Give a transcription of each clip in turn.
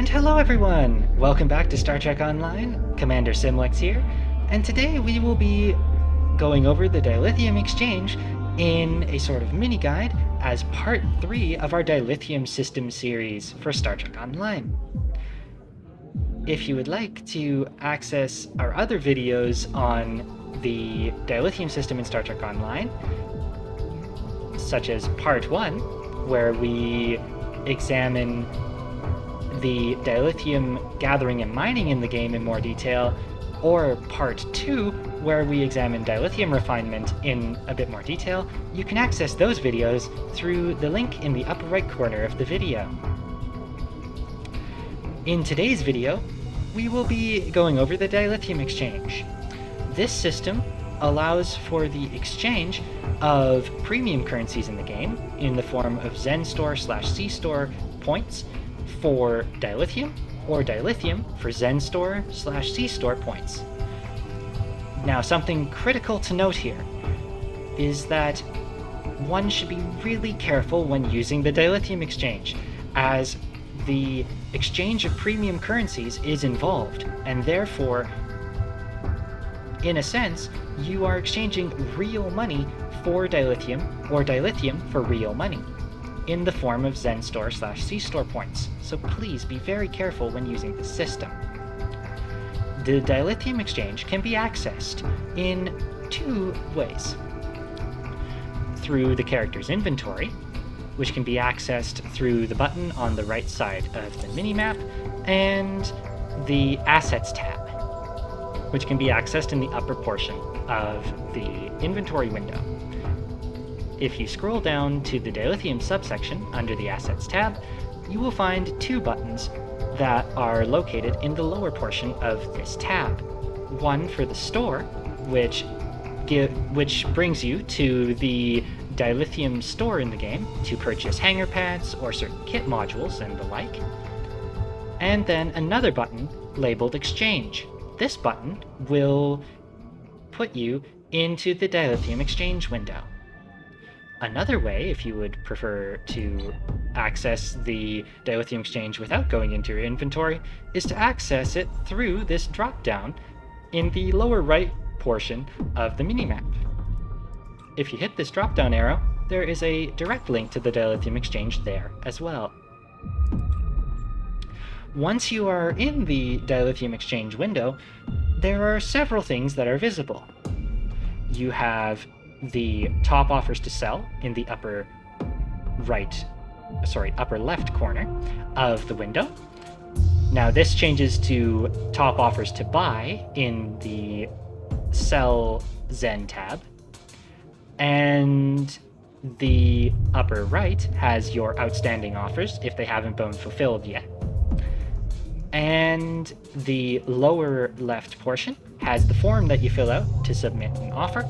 And hello everyone! Welcome back to Star Trek Online. Commander Simlex here, and today we will be going over the Dilithium Exchange in a sort of mini-guide as part 3 of our Dilithium System series for Star Trek Online. If you would like to access our other videos on the Dilithium System in Star Trek Online, such as part 1, where we examine the dilithium gathering and mining in the game in more detail, or part 2, where we examine dilithium refinement in a bit more detail, you can access those videos through the link in the upper right corner of the video. In today's video, we will be going over the Dilithium Exchange. This system allows for the exchange of premium currencies in the game in the form of Zenstore/C-Store points for dilithium, or dilithium for Zenstore/C-Store points. Now, something critical to note here is that one should be really careful when using the Dilithium Exchange, as the exchange of premium currencies is involved, and therefore, in a sense, you are exchanging real money for dilithium, or dilithium for real money, in the form of Zenstore/C-Store points, so please be very careful when using this system. The Dilithium Exchange can be accessed in two ways. Through the character's inventory, which can be accessed through the button on the right side of the minimap, and the Assets tab, which can be accessed in the upper portion of the inventory window. If you scroll down to the Dilithium subsection under the Assets tab, you will find two buttons that are located in the lower portion of this tab. One for the store, which brings you to the Dilithium store in the game to purchase hanger pads or certain kit modules and the like. And then another button labeled Exchange. This button will put you into the Dilithium Exchange window. Another way, if you would prefer to access the Dilithium Exchange without going into your inventory, is to access it through this drop-down in the lower right portion of the minimap. If you hit this drop-down arrow, there is a direct link to the Dilithium Exchange there as well. Once you are in the Dilithium Exchange window, there are several things that are visible. You have the top offers to sell in the upper left corner of the window. Now this changes to top offers to buy in the Sell Zen tab, and the upper right has your outstanding offers if they haven't been fulfilled yet. And the lower left portion has the form that you fill out to submit an offer.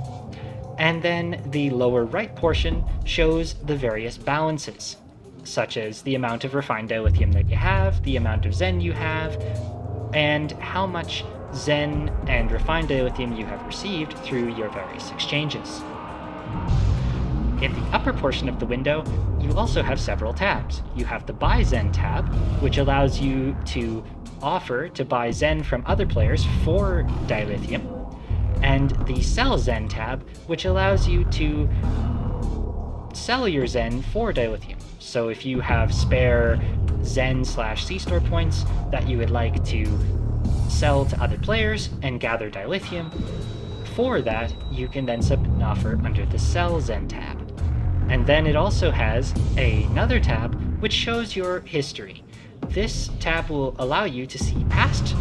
And then the lower right portion shows the various balances, such as the amount of refined dilithium that you have, the amount of Zen you have, and how much Zen and refined dilithium you have received through your various exchanges. In the upper portion of the window, you also have several tabs. You have the Buy Zen tab, which allows you to offer to buy Zen from other players for dilithium, and the Sell Zen tab, which allows you to sell your Zen for dilithium. So if you have spare Zen/C-Store points that you would like to sell to other players and gather dilithium, for that you can then submit an offer under the Sell Zen tab. And then it also has another tab which shows your history. This tab will allow you to see past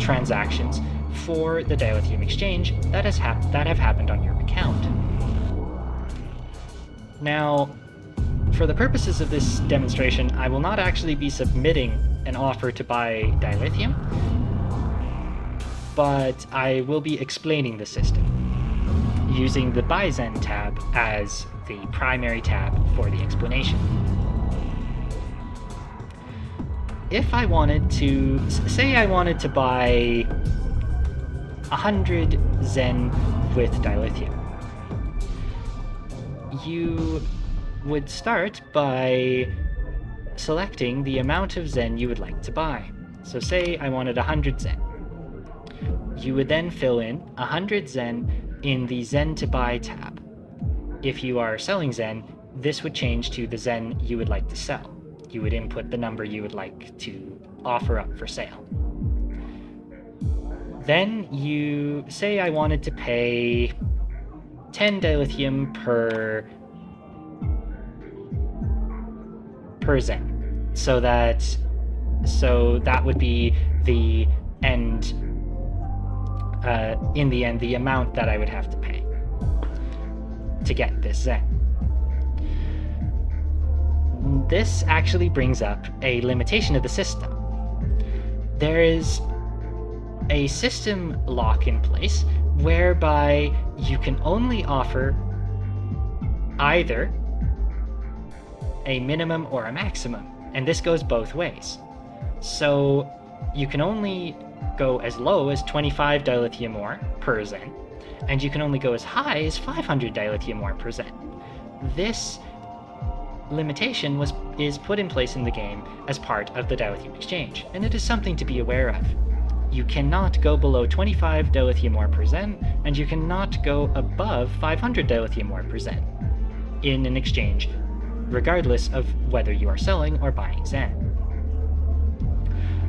transactions for the Dilithium Exchange that have happened on your account. Now, for the purposes of this demonstration, I will not actually be submitting an offer to buy dilithium, but I will be explaining the system, using the Buy Zen tab as the primary tab for the explanation. If I wanted to, say I wanted to buy 100 Zen with dilithium, you would start by selecting the amount of Zen you would like to buy. So say I wanted 100 Zen. You would then fill in 100 Zen in the Zen to buy tab. If you are selling Zen, this would change to the Zen you would like to sell. You would input the number you would like to offer up for sale. Then you say I wanted to pay 10 dilithium per Zen. So that would be the end, in the end, the amount that I would have to pay to get this Zen. This actually brings up a limitation of the system. There is a system lock in place whereby you can only offer either a minimum or a maximum, and this goes both ways. So you can only go as low as 25 dilithium ore per Zen, and you can only go as high as 500 dilithium ore per Zen. This limitation is put in place in the game as part of the Dilithium Exchange, and it is something to be aware of. You cannot go below 25 dilithium ore per Zen, and you cannot go above 500 dilithium ore per Zen in an exchange, regardless of whether you are selling or buying Zen.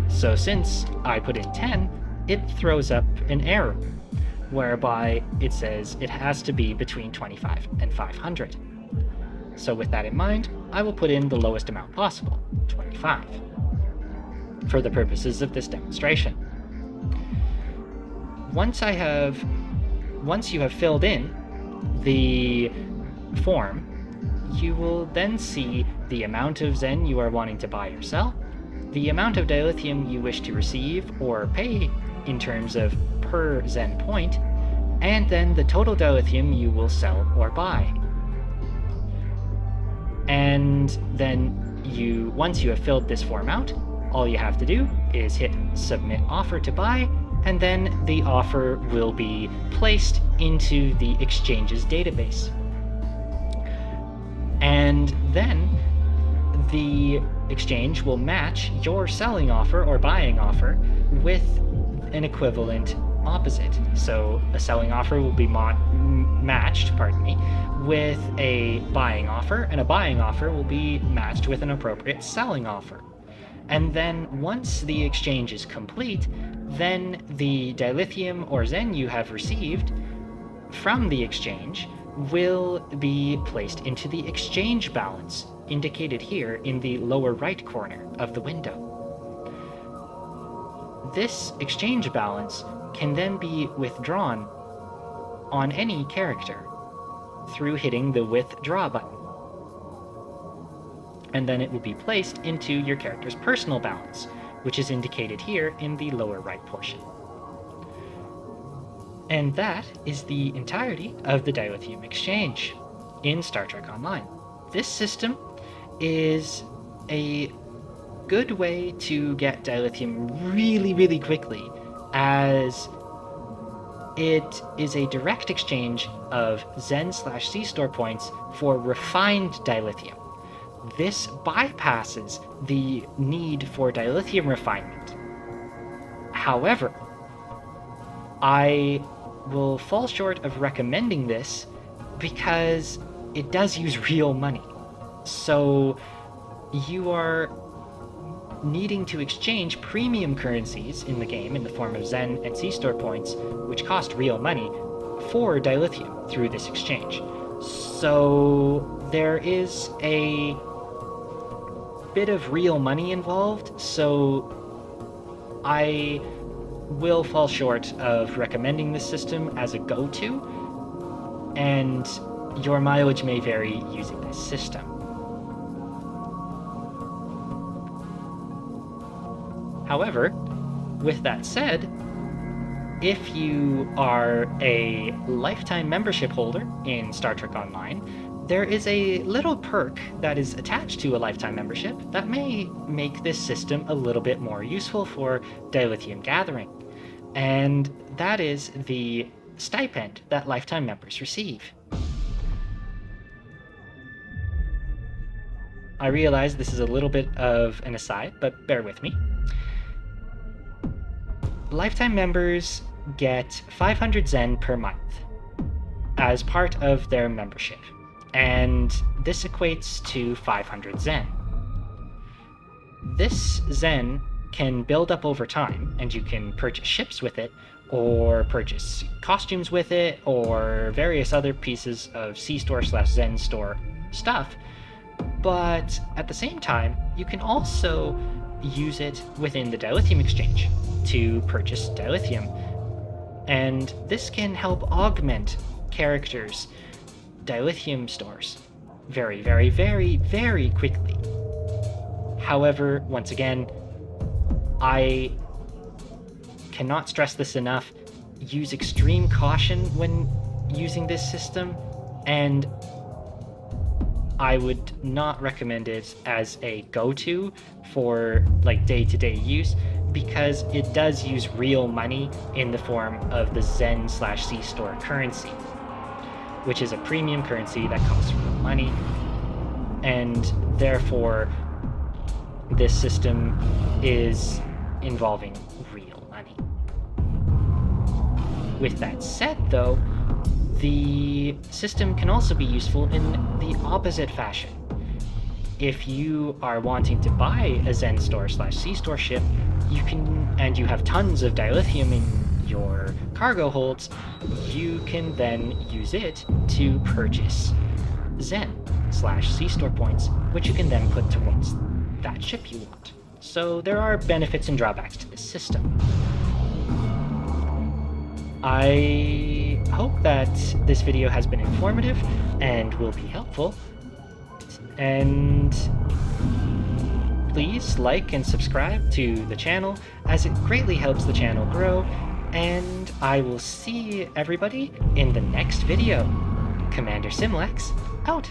So since I put in 10, it throws up an error, whereby it says it has to be between 25 and 500. So with that in mind, I will put in the lowest amount possible, 25, for the purposes of this demonstration. Once you have filled in the form, you will then see the amount of Zen you are wanting to buy or sell, the amount of dilithium you wish to receive or pay in terms of per Zen point, and then the total dilithium you will sell or buy. And then once you have filled this form out, all you have to do is hit submit offer to buy, and then the offer will be placed into the exchange's database. And then the exchange will match your selling offer or buying offer with an equivalent opposite. So a selling offer will be matched with a buying offer, and a buying offer will be matched with an appropriate selling offer. And then once the exchange is complete, then the dilithium or Zen you have received from the exchange will be placed into the exchange balance, indicated here in the lower right corner of the window. This exchange balance can then be withdrawn on any character through hitting the withdraw button. And then it will be placed into your character's personal balance, which is indicated here in the lower right portion. And that is the entirety of the Dilithium Exchange in Star Trek Online. This system is a good way to get dilithium really, really quickly, as it is a direct exchange of Zen/C store points for refined dilithium. This bypasses the need for dilithium refinement. However, I will fall short of recommending this because it does use real money. So you are needing to exchange premium currencies in the game in the form of Zen and C-store points, which cost real money, for dilithium through this exchange. So there is a bit of real money involved, so I will fall short of recommending this system as a go-to, and your mileage may vary using this system. However, with that said, if you are a lifetime membership holder in Star Trek Online, there is a little perk that is attached to a lifetime membership that may make this system a little bit more useful for dilithium gathering, and that is the stipend that lifetime members receive. I realize this is a little bit of an aside, but bear with me. Lifetime members get 500 Zen per month as part of their membership, and this equates to 500 Zen. This Zen can build up over time, and you can purchase ships with it, or purchase costumes with it, or various other pieces of C-Store/Zen Store stuff. But at the same time, you can also use it within the Dilithium Exchange to purchase dilithium. And this can help augment characters' dilithium stores very, very, very, very quickly. However, once again, I cannot stress this enough. Use extreme caution when using this system, and I would not recommend it as a go-to for like day-to-day use, because it does use real money in the form of the Zen/C-Store currency, which is a premium currency that costs real money, and therefore this system is involving real money. With that said, though, the system can also be useful in the opposite fashion. If you are wanting to buy a Zen Store/C-Store ship, and you have tons of dilithium in your cargo holds, you can then use it to purchase Zen/C-Store points, which you can then put towards that ship you want. So there are benefits and drawbacks to this system. I hope that this video has been informative and will be helpful. And please like and subscribe to the channel, as it greatly helps the channel grow. And I will see everybody in the next video. Commander Simlex, out.